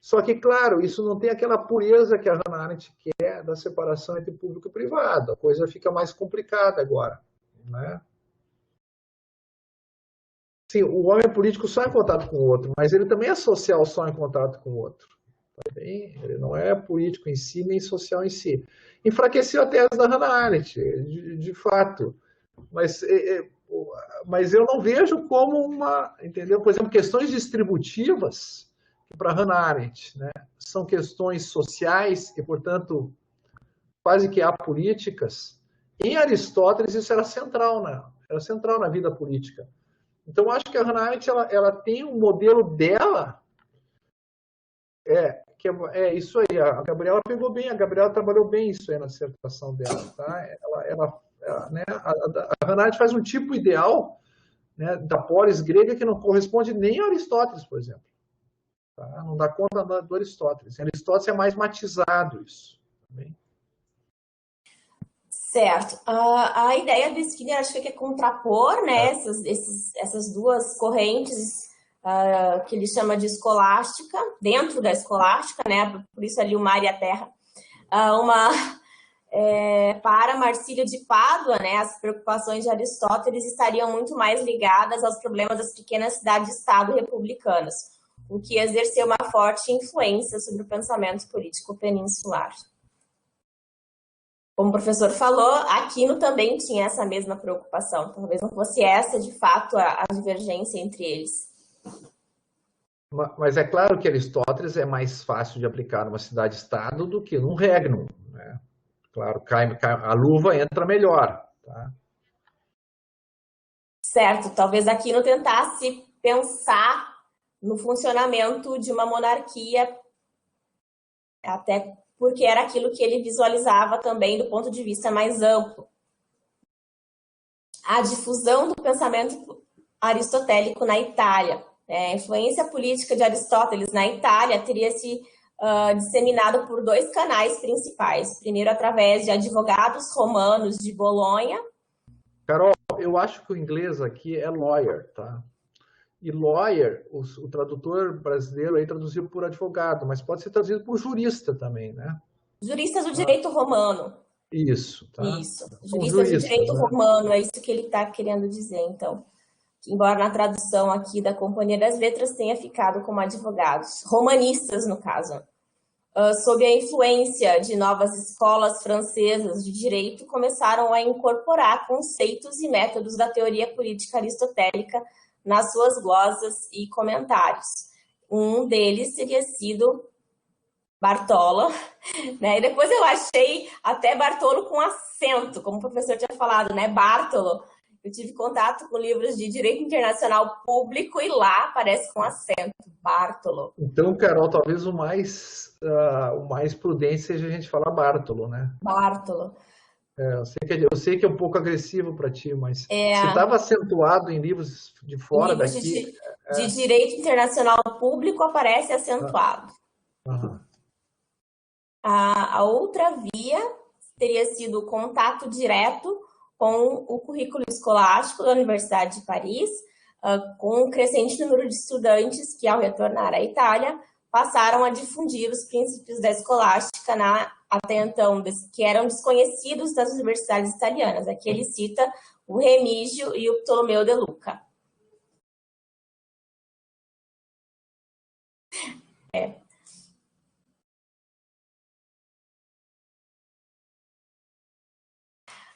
Só que, claro, isso não tem aquela pureza que a Hannah Arendt quer da separação entre público e privado. A coisa fica mais complicada agora, né? Sim, o homem político só é em contato com o outro, mas ele também é social só em contato com o outro. Tá bem? Ele não é político em si, nem social em si. Enfraqueceu a tese da Hannah Arendt, de fato. Mas eu não vejo como entendeu? Por exemplo, questões distributivas, que para Hannah Arendt, né, são questões sociais e, portanto, quase que apolíticas. Em Aristóteles, isso era central na vida política. Então, acho que a Hannah Arendt ela tem um modelo dela, isso aí, a Gabriela pegou bem, a Gabriela trabalhou bem isso aí na dissertação dela. Tá? Né, a Hannah Arendt faz um tipo ideal, né, da polis grega que não corresponde nem a Aristóteles, por exemplo. Tá? Não dá conta do Aristóteles. Em Aristóteles é mais matizado isso. Também. Certo. A ideia do Skinner acho que é contrapor, né, essas duas correntes que ele chama de escolástica, dentro da escolástica, né, por isso ali o mar e a terra. Para Marcílio de Pádua, né, as preocupações de Aristóteles estariam muito mais ligadas aos problemas das pequenas cidades-estado republicanas, o que exerceu uma forte influência sobre o pensamento político peninsular. Como o professor falou, Aquino também tinha essa mesma preocupação. Talvez não fosse essa, de fato, a divergência entre eles. Mas é claro que Aristóteles é mais fácil de aplicar numa cidade-estado do que num regnum, né? Claro, a luva entra melhor, tá? Certo, talvez Aquino tentasse pensar no funcionamento de uma monarquia, até porque era aquilo que ele visualizava também do ponto de vista mais amplo. A difusão do pensamento aristotélico na Itália. A influência política de Aristóteles na Itália teria se disseminado por 2 canais principais. Primeiro, através de advogados romanos de Bolonha. Carol, eu acho que o inglês aqui é lawyer, tá? E lawyer, o tradutor brasileiro aí traduziu por advogado, mas pode ser traduzido por jurista também, né? Juristas do direito romano. Isso, tá? Isso. Juristas do direito romano, é isso que ele está querendo dizer, então. Embora na tradução aqui da Companhia das Letras tenha ficado como advogados, romanistas no caso. Sob a influência de novas escolas francesas de direito, começaram a incorporar conceitos e métodos da teoria política aristotélica nas suas glosas e comentários. Um deles teria sido Bartolo, né? E depois eu achei até Bartolo com acento, como o professor tinha falado, né? Bartolo. Eu tive contato com livros de direito internacional público e lá aparece com acento, Bartolo. Então, Carol, talvez o mais prudente seja a gente falar Bartolo, né? Bartolo. Eu sei que é um pouco agressivo para ti, mas se estava acentuado em livros de fora livros daqui... de direito internacional público aparece acentuado. A outra via teria sido o contato direto com o currículo escolástico da Universidade de Paris, com um crescente número de estudantes que, ao retornar à Itália, passaram a difundir os princípios da escolástica até então, que eram desconhecidos das universidades italianas. Aqui ele cita o Remígio e o Ptolomeu de Luca.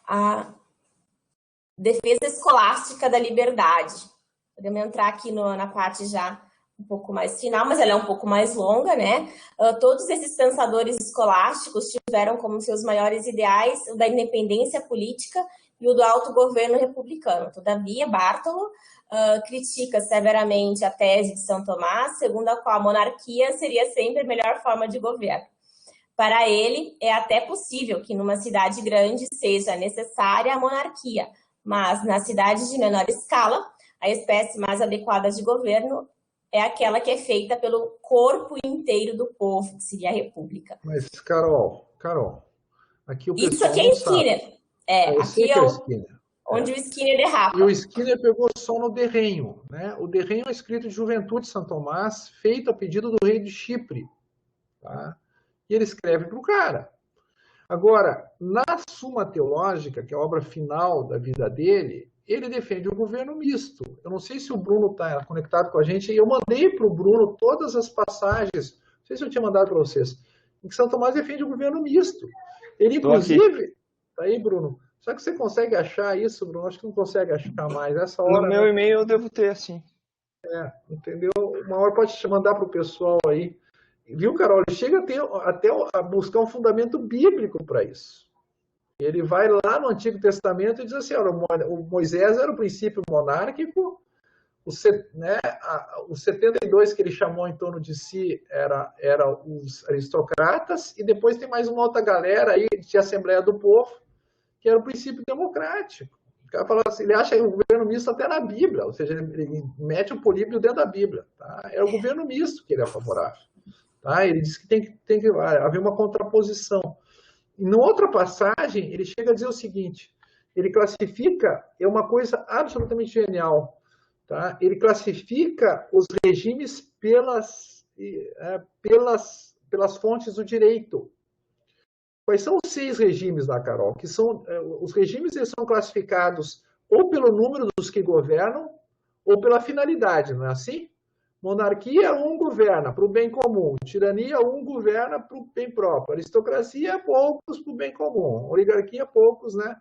A defesa escolástica da liberdade. Podemos entrar aqui na parte já um pouco mais final, mas ela é um pouco mais longa, né? Todos esses pensadores escolásticos tiveram como seus maiores ideais o da independência política e o do autogoverno republicano. Todavia, Bartolo critica severamente a tese de São Tomás, segundo a qual a monarquia seria sempre a melhor forma de governo. Para ele, é até possível que numa cidade grande seja necessária a monarquia, mas nas cidades de menor escala, a espécie mais adequada de governo é aquela que é feita pelo corpo inteiro do povo, que seria a república. Mas, Carol, aqui o pessoal isso aqui é Skinner. Aqui é o Skinner. Onde o Skinner derrapa. E o Skinner pegou só no Derrenho, né? O Derrenho é escrito de Juventude de São Tomás, feito a pedido do rei de Chipre, tá? E ele escreve para o cara. Agora, na Suma Teológica, que é a obra final da vida dele, ele defende o governo misto. Eu não sei se o Bruno está conectado com a gente, e eu mandei para o Bruno todas as passagens, não sei se eu tinha mandado para vocês, em que São Tomás defende o governo misto. Ele, inclusive... Tá aí, Bruno? Será que você consegue achar isso, Bruno? Acho que não consegue achar mais. Essa hora, no meu e-mail eu devo ter, sim. Entendeu? Uma hora pode te mandar para o pessoal aí. Viu, Carol? Ele chega até a buscar um fundamento bíblico para isso. Ele vai lá no Antigo Testamento e diz assim, olha, o Moisés era o princípio monárquico, os 72 que ele chamou em torno de si eram os aristocratas, e depois tem mais uma outra galera aí de Assembleia do Povo, que era o princípio democrático. O cara fala assim, ele acha o governo misto até na Bíblia, ou seja, ele mete o políbio dentro da Bíblia. Tá? É o governo misto que ele é favorável. Tá? Ele diz que tem que haver uma contraposição. E em outra passagem, ele chega a dizer o seguinte, ele classifica, é uma coisa absolutamente genial, tá? Ele classifica os regimes pelas fontes do direito. Quais são os 6 regimes lá, Carol? Que são, os regimes eles são classificados ou pelo número dos que governam ou pela finalidade, não é assim? Monarquia, um governa para o bem comum. Tirania, um governa para o bem próprio. Aristocracia, poucos para o bem comum. Oligarquia, poucos, né?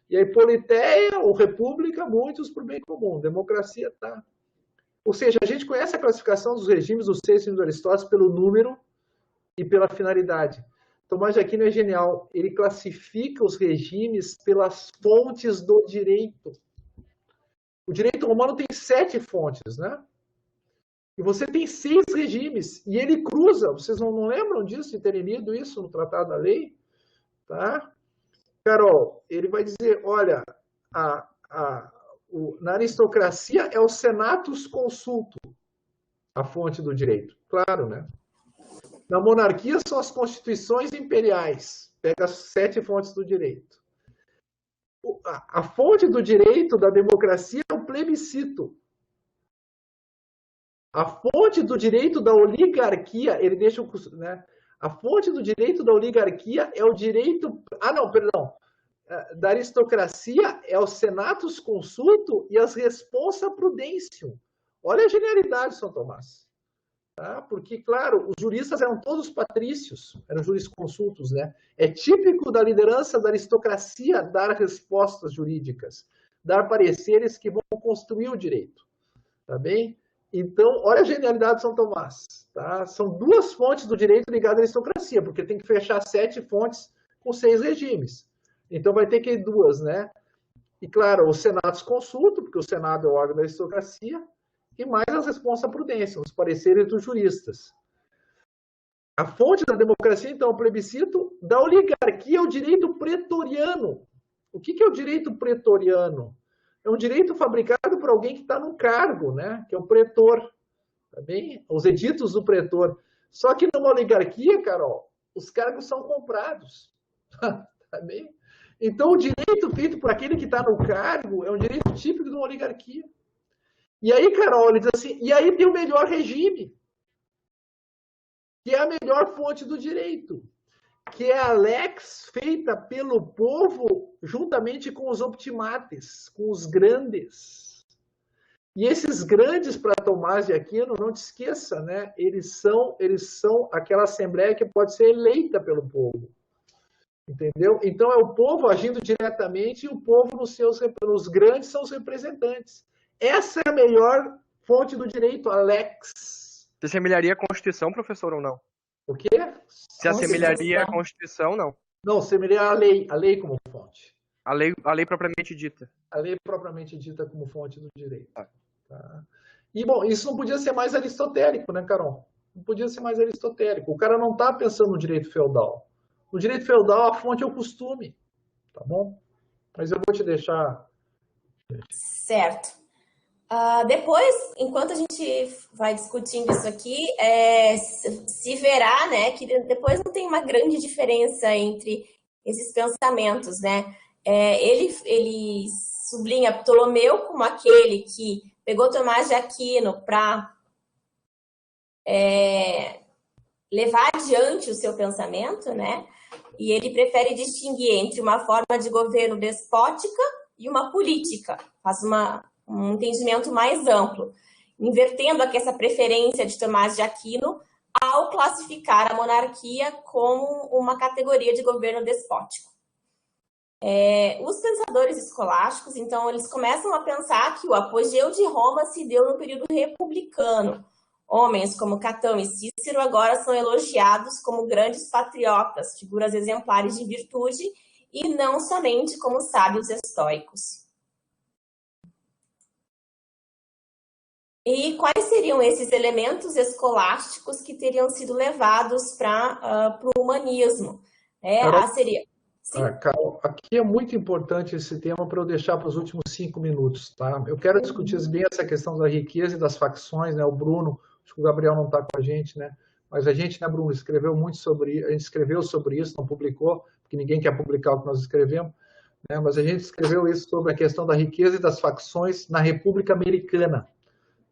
E aí, politeia ou república, muitos para o bem comum. Democracia, tá. Ou seja, a gente conhece a classificação dos regimes, dos 6 regimes de Aristóteles, pelo número e pela finalidade. Tomás de Aquino é genial. Ele classifica os regimes pelas fontes do direito. O direito romano tem 7 fontes, né? E você tem 6 regimes. E ele cruza. Vocês não lembram disso, de terem lido isso no Tratado da Lei? Tá? Carol, ele vai dizer, olha, na aristocracia é o senatus consulto, a fonte do direito. Claro, né? Na monarquia são as constituições imperiais. Pega as 7 fontes do direito. A fonte do direito da democracia é o plebiscito. A fonte do direito da oligarquia, ele deixa, né? A fonte do direito da oligarquia é o direito... Da aristocracia é o senatus consulto e as responsa prudentium. Olha a genialidade de São Tomás. Tá? Porque, claro, os juristas eram todos patrícios, eram jurisconsultos, né? É típico da liderança da aristocracia dar respostas jurídicas, dar pareceres que vão construir o direito. Tá bem? Então, olha a genialidade de São Tomás. Tá? São 2 fontes do direito ligadas à aristocracia, porque tem que fechar 7 fontes com 6 regimes. Então, vai ter que ir 2, né? E, claro, o senatus consulto, porque o Senado é o órgão da aristocracia, e mais as responsa prudência, os pareceres dos juristas. A fonte da democracia, então, é o plebiscito. Da oligarquia é o direito pretoriano. O que é o direito pretoriano? É um direito fabricado por alguém que está no cargo, né? Que é o pretor. Tá bem? Os editos do pretor. Só que numa oligarquia, Carol, os cargos são comprados. Tá bem? Então, o direito feito por aquele que está no cargo é um direito típico de uma oligarquia. E aí, Carol, ele diz assim, e aí tem o melhor regime, que é a melhor fonte do direito, que é a lex feita pelo povo juntamente com os optimates, com os grandes. E esses grandes, para Tomás de Aquino, não te esqueça, né? Eles são aquela assembleia que pode ser eleita pelo povo. Entendeu? Então é o povo agindo diretamente e o povo nos grandes são os representantes. Essa é a melhor fonte do direito, a lex. Se assemelharia à Constituição, professor, ou não? O quê? Se assemelharia à Constituição, não. Não, semelharia a lei como fonte. A lei propriamente dita. A lei propriamente dita como fonte do direito. Tá? E, bom, isso não podia ser mais aristotélico, né, Carol? Não podia ser mais aristotélico. O cara não está pensando no direito feudal. No direito feudal, a fonte é o costume. Tá bom? Mas eu vou te deixar... Certo. Depois, enquanto a gente vai discutindo isso aqui, se verá, né, que depois não tem uma grande diferença entre esses pensamentos, né? Ele sublinha Ptolomeu como aquele que pegou Tomás de Aquino para levar adiante o seu pensamento, né? E ele prefere distinguir entre uma forma de governo despótica e uma política. Faz um entendimento mais amplo, invertendo aqui essa preferência de Tomás de Aquino ao classificar a monarquia como uma categoria de governo despótico. Os pensadores escolásticos, então, eles começam a pensar que o apogeu de Roma se deu no período republicano. Homens como Catão e Cícero agora são elogiados como grandes patriotas, figuras exemplares de virtude, e não somente como sábios estoicos. E quais seriam esses elementos escolásticos que teriam sido levados para o humanismo? Carol, aqui é muito importante esse tema para eu deixar para os últimos 5 minutos, tá? Eu quero discutir bem essa questão da riqueza e das facções, né? O Bruno, acho que o Gabriel não está com a gente, né? Mas a gente, né, Bruno, escreveu muito sobre isso, a gente escreveu sobre isso, não publicou, porque ninguém quer publicar o que nós escrevemos, né? Mas a gente escreveu isso sobre a questão da riqueza e das facções na República Americana,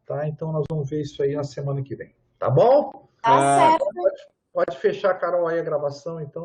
tá? Então nós vamos ver isso aí na semana que vem, tá bom? Tá certo. Pode fechar, Carol, aí a gravação, então.